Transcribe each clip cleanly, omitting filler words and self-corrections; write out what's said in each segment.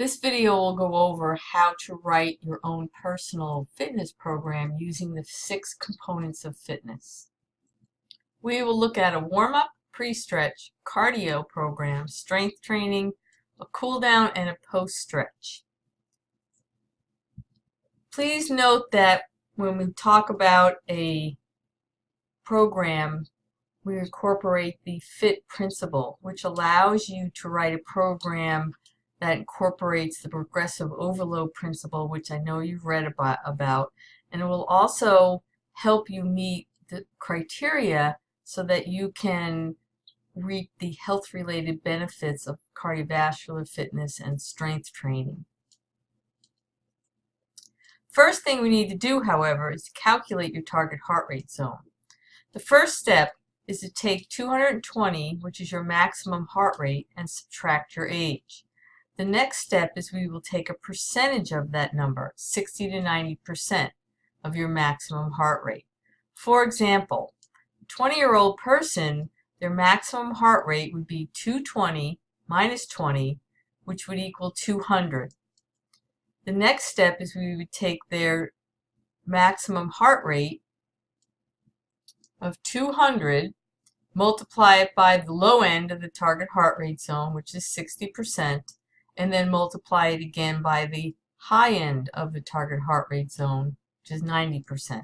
This video will go over how to write your own personal fitness program using the 6 components of fitness. We will look at a warm-up, pre-stretch, cardio program, strength training, a cool-down, and a post-stretch. Please note that when we talk about a program, we incorporate the FIT principle, which allows you to write a program that incorporates the progressive overload principle, which I know you've read about, and it will also help you meet the criteria so that you can reap the health-related benefits of cardiovascular fitness and strength training. First thing we need to do, however, is to calculate your target heart rate zone. The first step is to take 220, which is your maximum heart rate, and subtract your age. The next step is we will take a percentage of that number, 60 to 90% of your maximum heart rate. For example, a 20-year-old person, their maximum heart rate would be 220 minus 20, which would equal 200. The next step is we would take their maximum heart rate of 200, multiply it by the low end of the target heart rate zone, which is 60%, and then multiply it again by the high end of the target heart rate zone, which is 90%.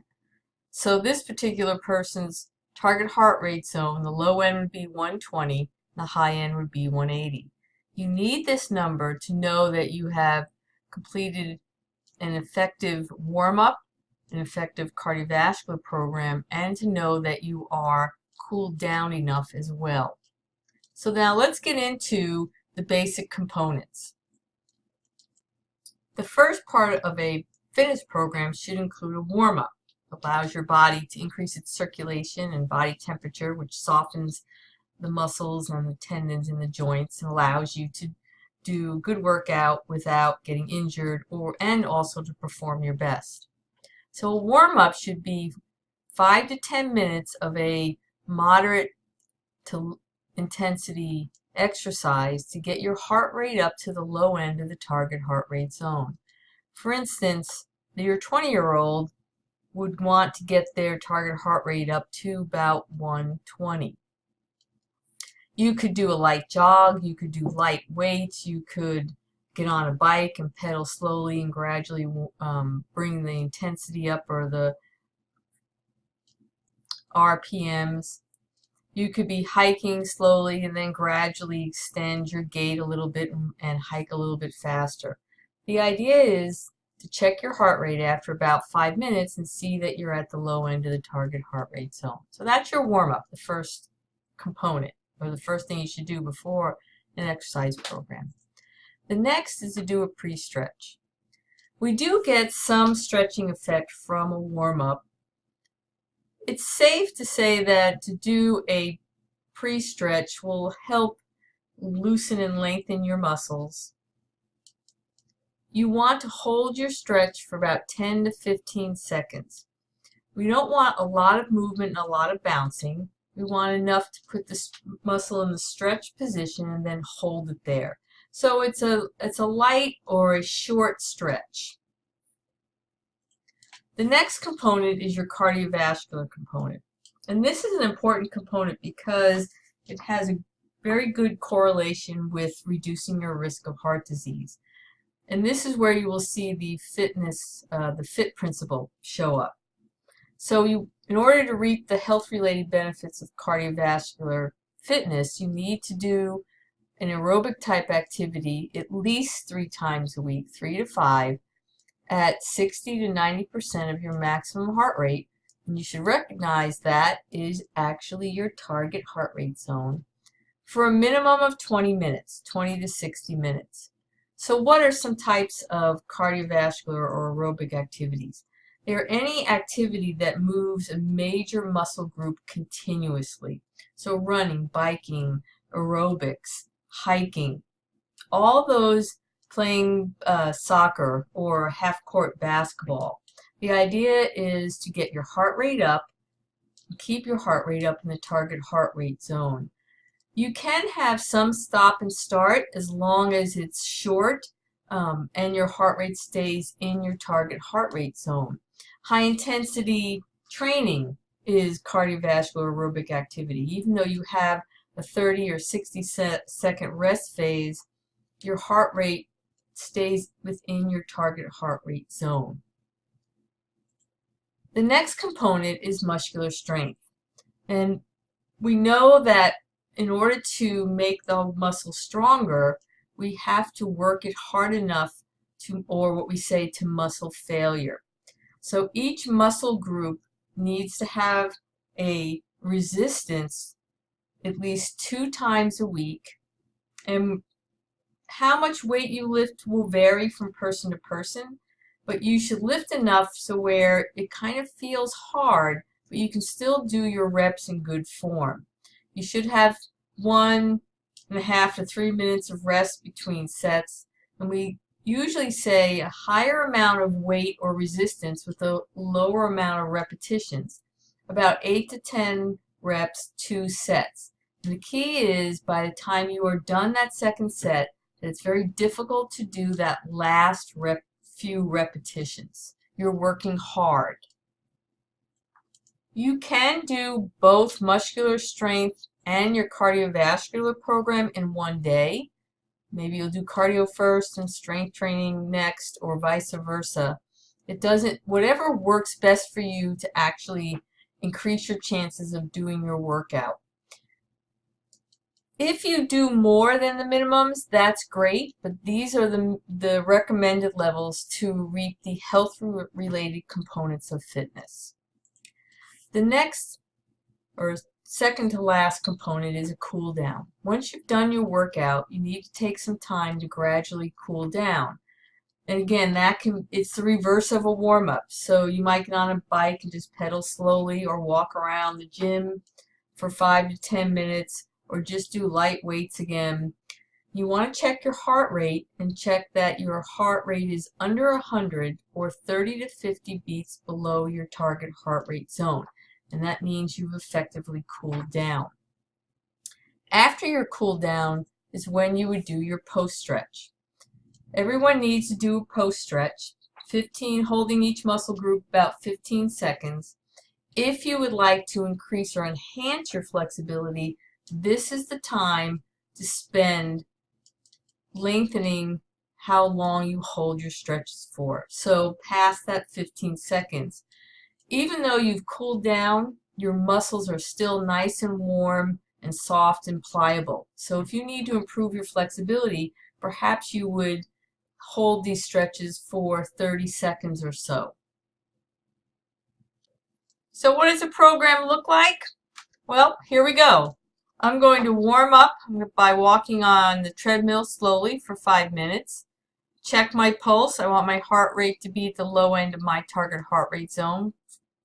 So this particular person's target heart rate zone, the low end would be 120, the high end would be 180. You need this number to know that you have completed an effective warm-up, an effective cardiovascular program, and to know that you are cooled down enough as well. So now let's get into the basic components. The first part of a fitness program should include a warm-up. It allows your body to increase its circulation and body temperature, which softens the muscles and the tendons in the joints and allows you to do a good workout without getting injured and also to perform your best. So a warm-up should be 5 to 10 minutes of a moderate to intensity exercise to get your heart rate up to the low end of the target heart rate zone. For instance, your 20-year-old would want to get their target heart rate up to about 120. You could do a light jog, you could do light weights, you could get on a bike and pedal slowly and gradually bring the intensity up or the RPMs. You could be hiking slowly and then gradually extend your gait a little bit and hike a little bit faster. The idea is to check your heart rate after about 5 minutes and see that you're at the low end of the target heart rate zone. So that's your warm-up, the first component, or the first thing you should do before an exercise program. The next is to do a pre-stretch. We do get some stretching effect from a warm-up. It's safe to say that to do a pre-stretch will help loosen and lengthen your muscles. You want to hold your stretch for about 10 to 15 seconds. We don't want a lot of movement and a lot of bouncing. We want enough to put the muscle in the stretch position and then hold it there. So it's a light or a short stretch. The next component is your cardiovascular component. And this is an important component because it has a very good correlation with reducing your risk of heart disease. And this is where you will see the FIT principle show up. So in order to reap the health-related benefits of cardiovascular fitness, you need to do an aerobic type activity at least 3 times a week, 3 to 5, at 60 to 90% of your maximum heart rate. And you should recognize that is actually your target heart rate zone for a minimum of 20 minutes, 20 to 60 minutes. So what are some types of cardiovascular or aerobic activities? They are any activity that moves a major muscle group continuously. So running, biking, aerobics, hiking, all those playing soccer or half-court basketball. The idea is to get your heart rate up, keep your heart rate up in the target heart rate zone. You can have some stop and start as long as it's short and your heart rate stays in your target heart rate zone. High intensity training is cardiovascular aerobic activity. Even though you have a 30 or 60-second rest phase, your heart rate stays within your target heart rate zone. The next component is muscular strength. And we know that in order to make the muscle stronger, we have to work it hard enough to, or what we say, to muscle failure. So each muscle group needs to have a resistance at least 2 times a week, and how much weight you lift will vary from person to person, but you should lift enough so where it kind of feels hard, but you can still do your reps in good form. You should have 1.5 to 3 minutes of rest between sets, and we usually say a higher amount of weight or resistance with a lower amount of repetitions, about 8 to 10 reps, 2 sets. And the key is by the time you are done that second set, that it's very difficult to do that last few repetitions. You're working hard. You can do both muscular strength and your cardiovascular program in one day. Maybe you'll do cardio first and strength training next, or vice versa. Whatever works best for you to actually increase your chances of doing your workout. If you do more than the minimums, that's great, but these are the recommended levels to reach the health-related components of fitness. The next, or second to last component, is a cool down. Once you've done your workout, you need to take some time to gradually cool down. And again, it's the reverse of a warm-up. So you might get on a bike and just pedal slowly, or walk around the gym for 5 to 10 minutes, or just do light weights again. You want to check your heart rate and check that your heart rate is under 100 or 30 to 50 beats below your target heart rate zone. And that means you've effectively cooled down. After your cool down is when you would do your post stretch. Everyone needs to do a post stretch, holding each muscle group about 15 seconds. If you would like to increase or enhance your flexibility, this is the time to spend lengthening how long you hold your stretches for. So past that 15 seconds. Even though you've cooled down, your muscles are still nice and warm and soft and pliable. So if you need to improve your flexibility, perhaps you would hold these stretches for 30 seconds or so. So what does the program look like? Well, here we go. I'm going to warm up by walking on the treadmill slowly for 5 minutes. Check my pulse. I want my heart rate to be at the low end of my target heart rate zone.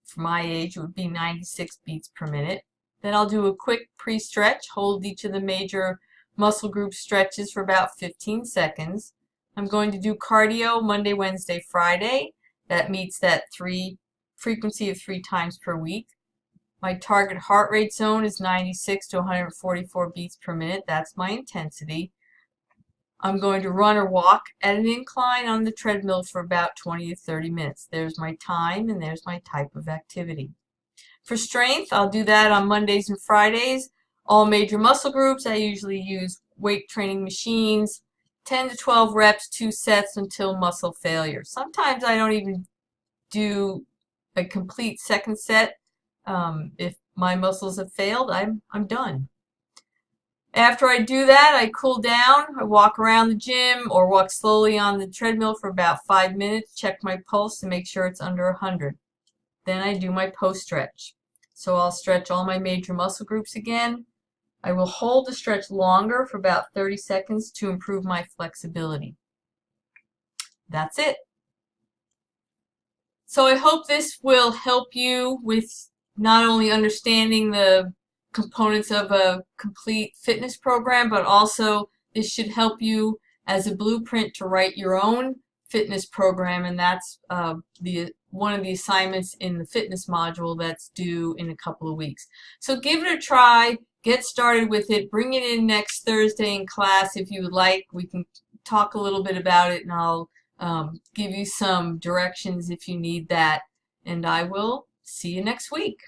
For my age, it would be 96 beats per minute. Then I'll do a quick pre-stretch, hold each of the major muscle group stretches for about 15 seconds. I'm going to do cardio Monday, Wednesday, Friday. That meets that frequency of 3 times per week. My target heart rate zone is 96 to 144 beats per minute. That's my intensity. I'm going to run or walk at an incline on the treadmill for about 20 to 30 minutes. There's my time and there's my type of activity. For strength, I'll do that on Mondays and Fridays. All major muscle groups, I usually use weight training machines, 10 to 12 reps, 2 sets until muscle failure. Sometimes I don't even do a complete second set. If my muscles have failed, I'm done. After I do that, I cool down. I walk around the gym or walk slowly on the treadmill for about 5 minutes, check my pulse to make sure it's under 100. Then I do my post stretch. So I'll stretch all my major muscle groups again. I will hold the stretch longer for about 30 seconds to improve my flexibility. That's it. So I hope this will help you with not only understanding the components of a complete fitness program, but also this should help you as a blueprint to write your own fitness program, and that's one of the assignments in the fitness module that's due in a couple of weeks. So give it a try, get started with it, bring it in next Thursday in class if you would like. We can talk a little bit about it, and I'll give you some directions if you need that. And I will see you next week.